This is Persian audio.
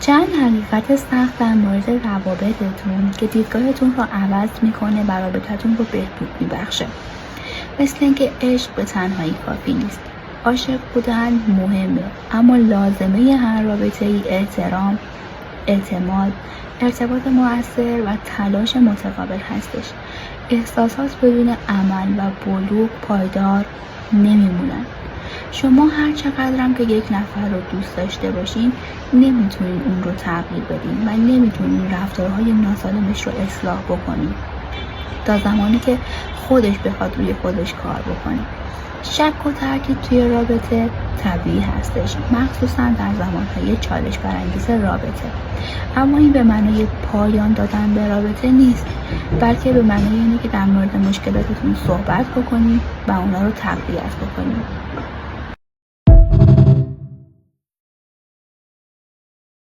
چند حقیقت سخت در مورد روابطتون که دیدگاهتون رو عوض میکنه و رابطتون رو بهبود میبخشه. مثل اینکه عشق به تنهایی کافی نیست. عاشق بودن مهمه، اما لازمه هر رابطه ای احترام، اعتماد، ارتباط مؤثر و تلاش متقابل هستش. احساسات بدون عمل و بلوغ پایدار نمیمونن. شما هر چقدرم که یک نفر رو دوست داشته باشین نمیتونین اون رو تغییر بدین و نمیتونین رفتارهای ناسالمش رو اصلاح بکنین تا زمانی که خودش بخواد روی خودش کار بکنه. شک و تردید توی رابطه طبیعی هستش، مخصوصا در زمانهای چالش برانگیز رابطه، اما این به معنای پایان دادن به رابطه نیست، بلکه به معنای اینه که در مورد مشکلاتتون صحبت بکنید و اونا رو تقویت بکنید.